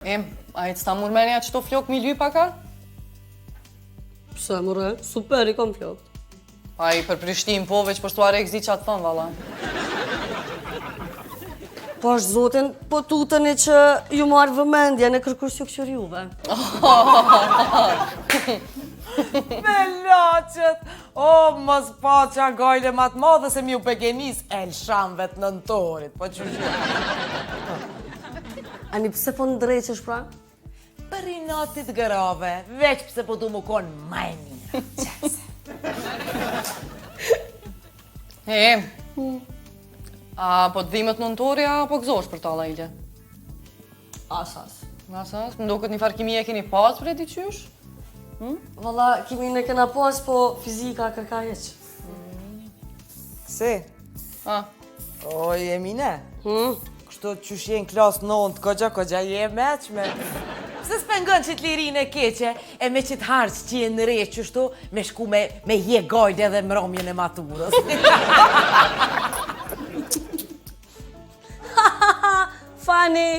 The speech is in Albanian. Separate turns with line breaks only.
A i të sta murmenja që to flok mi lyj paka?
Pse, mure? Super, i kom flok.
A i për Prishtin po, veç për shtuare e këzi që atë thënë, valla.
Po është zotin, po tuteni që ju marrë vëmendje në kërkush ju këshur juve.
Me laqet! O, mos pa qa gajle matë madhe se mi u pegenis elshamve të nëntorit, po që
Ani pse po ndreqesh pra?
për i natit grave, veç pse po du mu konë maj mirë, qese.
A po të dhimet nëntorja, apo gëzosh për talla ilje?
Asas.
Asas, më duket një farë kimi e keni pas për e diqysh?
Valla, kimi në kena pas, po fizika kërka heq.
Si? O, jemi ne? Kështu që shenë klasë 9, kogja je meqme. Pse s'pengon që t'lirin e keqe, e me që t'harq që je në re qështu, me shku me je gajde dhe mromjën e maturës.
Funny!